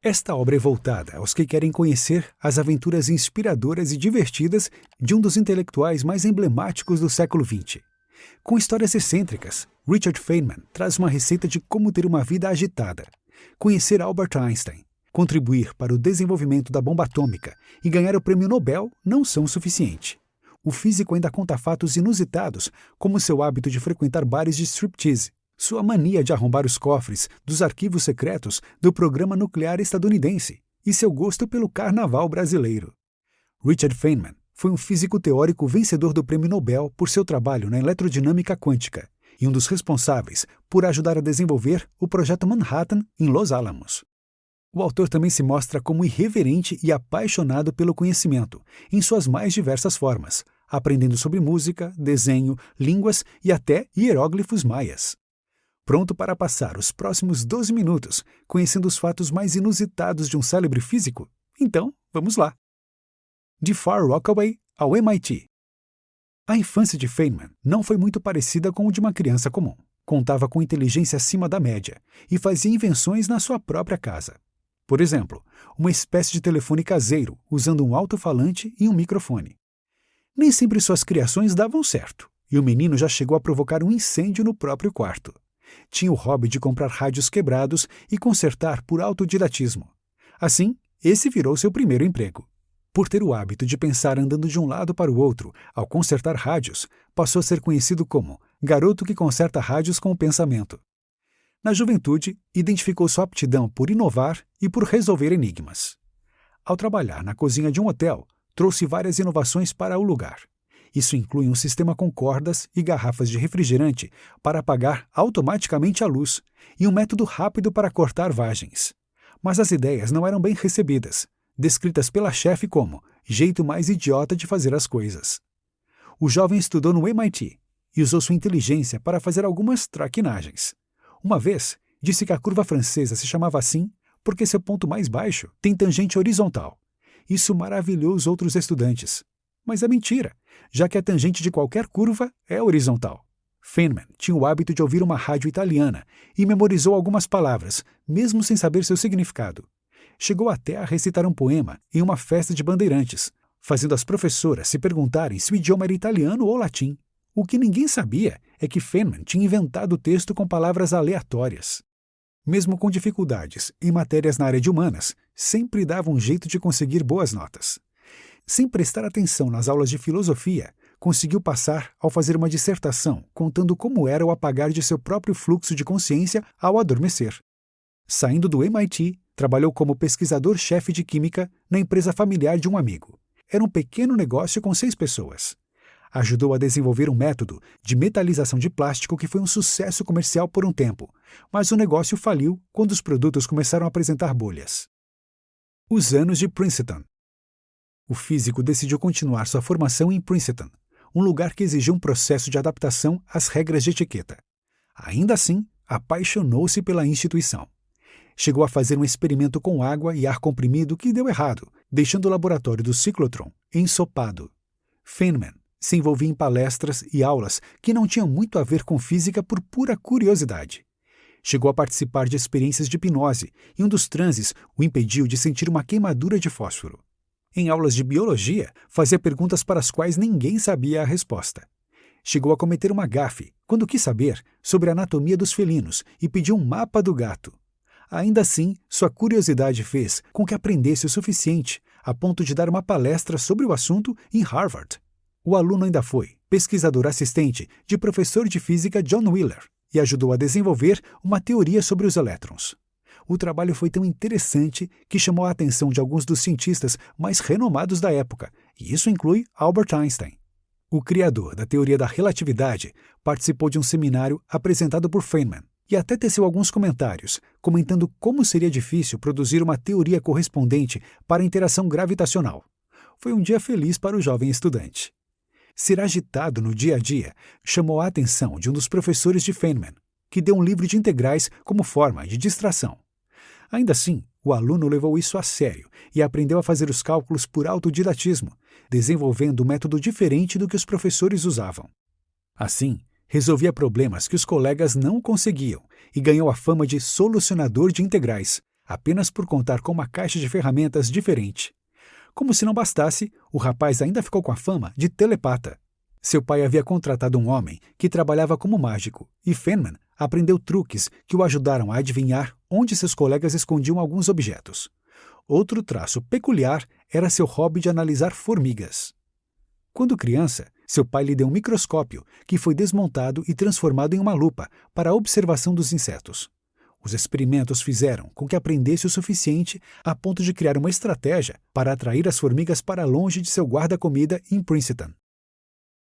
Esta obra é voltada aos que querem conhecer as aventuras inspiradoras e divertidas de um dos intelectuais mais emblemáticos do século XX. Com histórias excêntricas, Richard Feynman traz uma receita de como ter uma vida agitada, conhecer Albert Einstein, contribuir para o desenvolvimento da bomba atômica e ganhar o prêmio Nobel não são o suficiente. O físico ainda conta fatos inusitados, como seu hábito de frequentar bares de striptease, sua mania de arrombar os cofres dos arquivos secretos do programa nuclear estadunidense e seu gosto pelo carnaval brasileiro. Richard Feynman foi um físico teórico vencedor do prêmio Nobel por seu trabalho na eletrodinâmica quântica e um dos responsáveis por ajudar a desenvolver o Projeto Manhattan em Los Alamos. O autor também se mostra como irreverente e apaixonado pelo conhecimento, em suas mais diversas formas, aprendendo sobre música, desenho, línguas e até hieróglifos maias. Pronto para passar os próximos 12 minutos conhecendo os fatos mais inusitados de um célebre físico? Então, vamos lá! De Far Rockaway ao MIT. A infância de Feynman não foi muito parecida com o de uma criança comum. Contava com inteligência acima da média e fazia invenções na sua própria casa. Por exemplo, uma espécie de telefone caseiro usando um alto-falante e um microfone. Nem sempre suas criações davam certo, e o menino já chegou a provocar um incêndio no próprio quarto. Tinha o hobby de comprar rádios quebrados e consertar por autodidatismo. Assim, esse virou seu primeiro emprego. Por ter o hábito de pensar andando de um lado para o outro ao consertar rádios, passou a ser conhecido como garoto que conserta rádios com o pensamento. Na juventude, identificou sua aptidão por inovar e por resolver enigmas. Ao trabalhar na cozinha de um hotel, trouxe várias inovações para o lugar. Isso inclui um sistema com cordas e garrafas de refrigerante para apagar automaticamente a luz e um método rápido para cortar vagens. Mas as ideias não eram bem recebidas, descritas pela chefe como jeito mais idiota de fazer as coisas. O jovem estudou no MIT e usou sua inteligência para fazer algumas traquinagens. Uma vez, disse que a curva francesa se chamava assim porque seu ponto mais baixo tem tangente horizontal. Isso maravilhou os outros estudantes. Mas é mentira, já que a tangente de qualquer curva é horizontal. Feynman tinha o hábito de ouvir uma rádio italiana e memorizou algumas palavras, mesmo sem saber seu significado. Chegou até a recitar um poema em uma festa de bandeirantes, fazendo as professoras se perguntarem se o idioma era italiano ou latim. O que ninguém sabia é que Feynman tinha inventado o texto com palavras aleatórias. Mesmo com dificuldades em matérias na área de humanas, sempre dava um jeito de conseguir boas notas. Sem prestar atenção nas aulas de filosofia, conseguiu passar ao fazer uma dissertação contando como era o apagar de seu próprio fluxo de consciência ao adormecer. Saindo do MIT, trabalhou como pesquisador-chefe de química na empresa familiar de um amigo. Era um pequeno negócio com 6 pessoas. Ajudou a desenvolver um método de metalização de plástico que foi um sucesso comercial por um tempo, mas o negócio faliu quando os produtos começaram a apresentar bolhas. Os anos de Princeton. O físico decidiu continuar sua formação em Princeton, um lugar que exigia um processo de adaptação às regras de etiqueta. Ainda assim, apaixonou-se pela instituição. Chegou a fazer um experimento com água e ar comprimido que deu errado, deixando o laboratório do ciclotron ensopado. Feynman se envolvia em palestras e aulas que não tinham muito a ver com física por pura curiosidade. Chegou a participar de experiências de hipnose e um dos transes o impediu de sentir uma queimadura de fósforo. Em aulas de biologia, fazia perguntas para as quais ninguém sabia a resposta. Chegou a cometer uma gafe quando quis saber sobre a anatomia dos felinos e pediu um mapa do gato. Ainda assim, sua curiosidade fez com que aprendesse o suficiente a ponto de dar uma palestra sobre o assunto em Harvard. O aluno ainda foi pesquisador assistente de professor de física John Wheeler e ajudou a desenvolver uma teoria sobre os elétrons. O trabalho foi tão interessante que chamou a atenção de alguns dos cientistas mais renomados da época, e isso inclui Albert Einstein. O criador da teoria da relatividade participou de um seminário apresentado por Feynman e até teceu alguns comentários, comentando como seria difícil produzir uma teoria correspondente para a interação gravitacional. Foi um dia feliz para o jovem estudante. Ser agitado no dia a dia chamou a atenção de um dos professores de Feynman, que deu um livro de integrais como forma de distração. Ainda assim, o aluno levou isso a sério e aprendeu a fazer os cálculos por autodidatismo, desenvolvendo um método diferente do que os professores usavam. Assim, resolvia problemas que os colegas não conseguiam e ganhou a fama de solucionador de integrais, apenas por contar com uma caixa de ferramentas diferente. Como se não bastasse, o rapaz ainda ficou com a fama de telepata. Seu pai havia contratado um homem que trabalhava como mágico, e Feynman aprendeu truques que o ajudaram a adivinhar onde seus colegas escondiam alguns objetos. Outro traço peculiar era seu hobby de analisar formigas. Quando criança, seu pai lhe deu um microscópio que foi desmontado e transformado em uma lupa para a observação dos insetos. Os experimentos fizeram com que aprendesse o suficiente a ponto de criar uma estratégia para atrair as formigas para longe de seu guarda-comida em Princeton.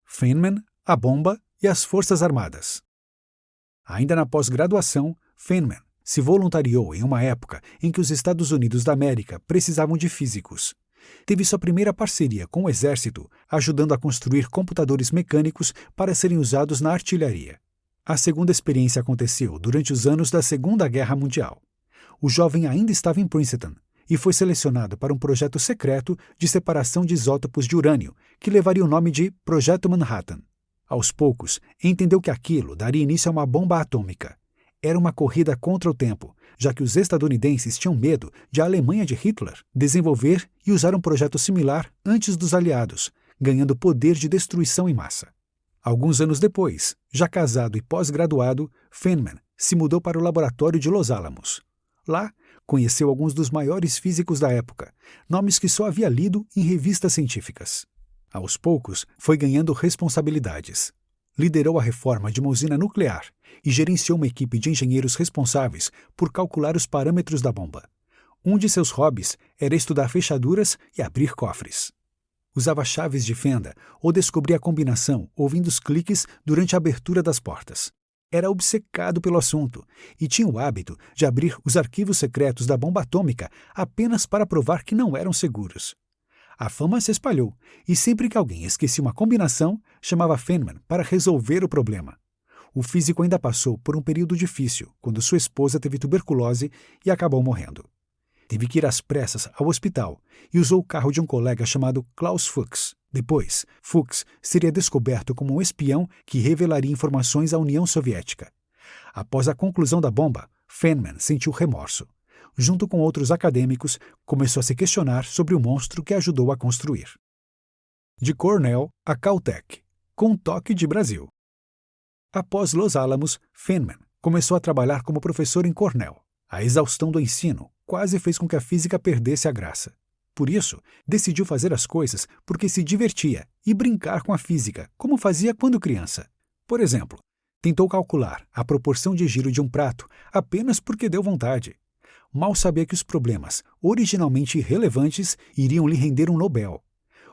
Feynman, a bomba e as Forças Armadas. Ainda na pós-graduação, Feynman se voluntariou em uma época em que os Estados Unidos da América precisavam de físicos. Teve sua primeira parceria com o Exército, ajudando a construir computadores mecânicos para serem usados na artilharia. A segunda experiência aconteceu durante os anos da Segunda Guerra Mundial. O jovem ainda estava em Princeton e foi selecionado para um projeto secreto de separação de isótopos de urânio, que levaria o nome de Projeto Manhattan. Aos poucos, entendeu que aquilo daria início a uma bomba atômica. Era uma corrida contra o tempo, já que os estadunidenses tinham medo de a Alemanha de Hitler desenvolver e usar um projeto similar antes dos aliados, ganhando poder de destruição em massa. Alguns anos depois, já casado e pós-graduado, Feynman se mudou para o laboratório de Los Alamos. Lá, conheceu alguns dos maiores físicos da época, nomes que só havia lido em revistas científicas. Aos poucos, foi ganhando responsabilidades. Liderou a reforma de uma usina nuclear e gerenciou uma equipe de engenheiros responsáveis por calcular os parâmetros da bomba. Um de seus hobbies era estudar fechaduras e abrir cofres. Usava chaves de fenda ou descobria a combinação ouvindo os cliques durante a abertura das portas. Era obcecado pelo assunto e tinha o hábito de abrir os arquivos secretos da bomba atômica apenas para provar que não eram seguros. A fama se espalhou e sempre que alguém esquecia uma combinação, chamava Feynman para resolver o problema. O físico ainda passou por um período difícil quando sua esposa teve tuberculose e acabou morrendo. Teve que ir às pressas ao hospital e usou o carro de um colega chamado Klaus Fuchs. Depois, Fuchs seria descoberto como um espião que revelaria informações à União Soviética. Após a conclusão da bomba, Feynman sentiu remorso. Junto com outros acadêmicos, começou a se questionar sobre o monstro que ajudou a construir. De Cornell a Caltech, com um toque de Brasil. Após Los Alamos, Feynman começou a trabalhar como professor em Cornell. A exaustão do ensino quase fez com que a física perdesse a graça. Por isso, decidiu fazer as coisas porque se divertia e brincar com a física, como fazia quando criança. Por exemplo, tentou calcular a proporção de giro de um prato apenas porque deu vontade. Mal sabia que os problemas, originalmente irrelevantes, iriam lhe render um Nobel.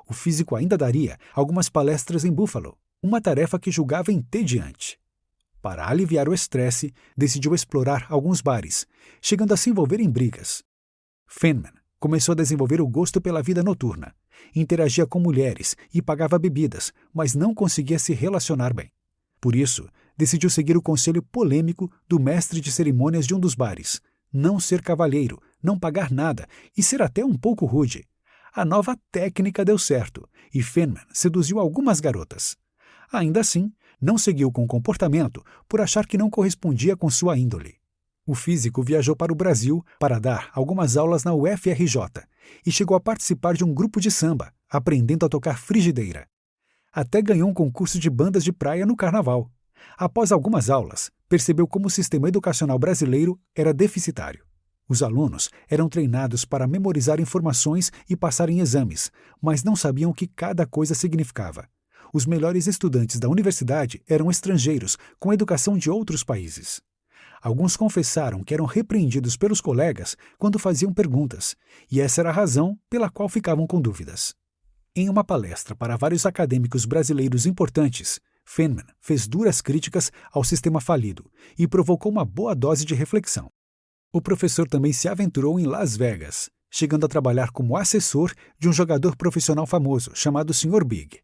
O físico ainda daria algumas palestras em Buffalo, uma tarefa que julgava entediante. Para aliviar o estresse, decidiu explorar alguns bares, chegando a se envolver em brigas. Feynman começou a desenvolver o gosto pela vida noturna. Interagia com mulheres e pagava bebidas, mas não conseguia se relacionar bem. Por isso, decidiu seguir o conselho polêmico do mestre de cerimônias de um dos bares: não ser cavalheiro, não pagar nada e ser até um pouco rude. A nova técnica deu certo e Feynman seduziu algumas garotas. Ainda assim, não seguiu com o comportamento por achar que não correspondia com sua índole. O físico viajou para o Brasil para dar algumas aulas na UFRJ e chegou a participar de um grupo de samba, aprendendo a tocar frigideira. Até ganhou um concurso de bandas de praia no carnaval. Após algumas aulas, percebeu como o sistema educacional brasileiro era deficitário. Os alunos eram treinados para memorizar informações e passar em exames, mas não sabiam o que cada coisa significava. Os melhores estudantes da universidade eram estrangeiros, com educação de outros países. Alguns confessaram que eram repreendidos pelos colegas quando faziam perguntas, e essa era a razão pela qual ficavam com dúvidas. Em uma palestra para vários acadêmicos brasileiros importantes, Feynman fez duras críticas ao sistema falido e provocou uma boa dose de reflexão. O professor também se aventurou em Las Vegas, chegando a trabalhar como assessor de um jogador profissional famoso chamado Sr. Big.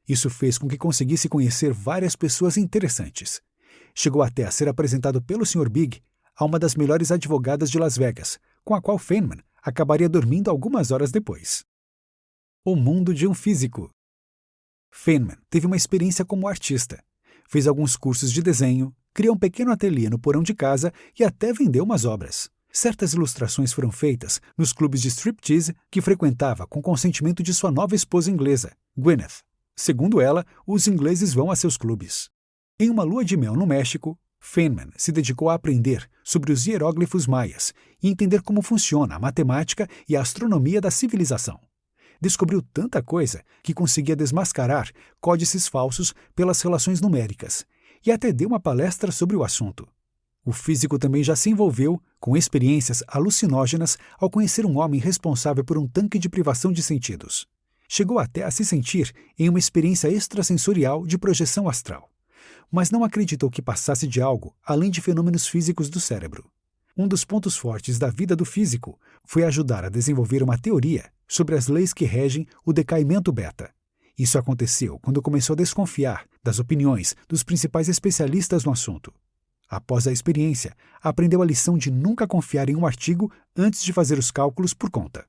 Isso fez com que conseguisse conhecer várias pessoas interessantes. Chegou até a ser apresentado pelo Sr. Big a uma das melhores advogadas de Las Vegas, com a qual Feynman acabaria dormindo algumas horas depois. O mundo de um físico. Feynman teve uma experiência como artista. Fez alguns cursos de desenho, criou um pequeno ateliê no porão de casa e até vendeu umas obras. Certas ilustrações foram feitas nos clubes de striptease que frequentava com consentimento de sua nova esposa inglesa, Gwyneth. Segundo ela, os ingleses vão a seus clubes. Em uma lua de mel no México, Feynman se dedicou a aprender sobre os hieróglifos maias e entender como funciona a matemática e a astronomia da civilização. Descobriu tanta coisa que conseguia desmascarar códices falsos pelas relações numéricas e até deu uma palestra sobre o assunto. O físico também já se envolveu com experiências alucinógenas ao conhecer um homem responsável por um tanque de privação de sentidos. Chegou até a se sentir em uma experiência extrasensorial de projeção astral, mas não acreditou que passasse de algo além de fenômenos físicos do cérebro. Um dos pontos fortes da vida do físico foi ajudar a desenvolver uma teoria sobre as leis que regem o decaimento beta. Isso aconteceu quando começou a desconfiar das opiniões dos principais especialistas no assunto. Após a experiência, aprendeu a lição de nunca confiar em um artigo antes de fazer os cálculos por conta.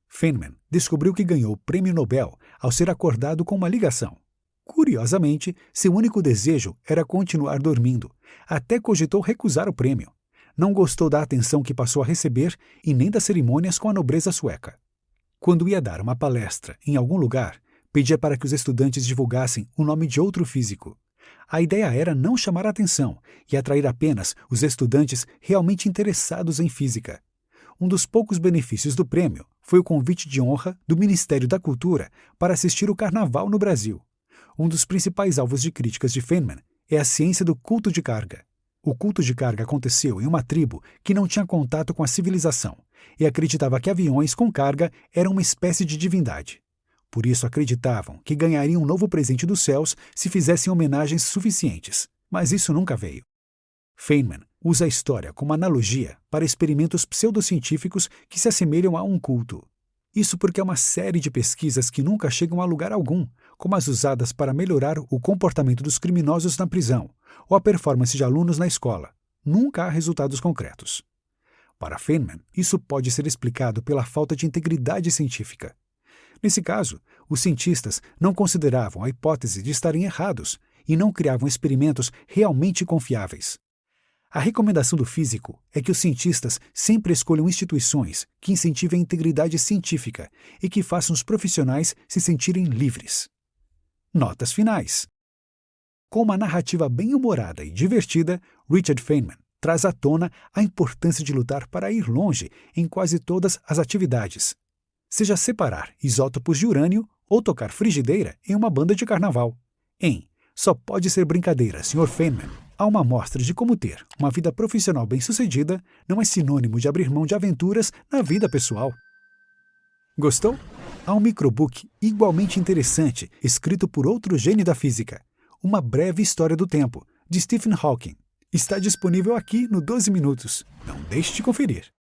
Feynman descobriu que ganhou o Prêmio Nobel ao ser acordado com uma ligação. Curiosamente, seu único desejo era continuar dormindo, até cogitou recusar o prêmio. Não gostou da atenção que passou a receber e nem das cerimônias com a nobreza sueca. Quando ia dar uma palestra em algum lugar, pedia para que os estudantes divulgassem o nome de outro físico. A ideia era não chamar a atenção e atrair apenas os estudantes realmente interessados em física. Um dos poucos benefícios do prêmio foi o convite de honra do Ministério da Cultura para assistir o Carnaval no Brasil. Um dos principais alvos de críticas de Feynman é a ciência do culto de carga. O culto de carga aconteceu em uma tribo que não tinha contato com a civilização e acreditava que aviões com carga eram uma espécie de divindade. Por isso acreditavam que ganhariam um novo presente dos céus se fizessem homenagens suficientes, mas isso nunca veio. Feynman usa a história como analogia para experimentos pseudocientíficos que se assemelham a um culto. Isso porque é uma série de pesquisas que nunca chegam a lugar algum, como as usadas para melhorar o comportamento dos criminosos na prisão ou a performance de alunos na escola. Nunca há resultados concretos. Para Feynman, isso pode ser explicado pela falta de integridade científica. Nesse caso, os cientistas não consideravam a hipótese de estarem errados e não criavam experimentos realmente confiáveis. A recomendação do físico é que os cientistas sempre escolham instituições que incentivem a integridade científica e que façam os profissionais se sentirem livres. Notas finais. Com uma narrativa bem-humorada e divertida, Richard Feynman traz à tona a importância de lutar para ir longe em quase todas as atividades, seja separar isótopos de urânio ou tocar frigideira em uma banda de carnaval. Só pode ser brincadeira, Sr. Feynman. Há uma amostra de como ter uma vida profissional bem-sucedida não é sinônimo de abrir mão de aventuras na vida pessoal. Gostou? Há um microbook igualmente interessante, escrito por outro gênio da física, Uma Breve História do Tempo, de Stephen Hawking. Está disponível aqui no 12 Minutos. Não deixe de conferir.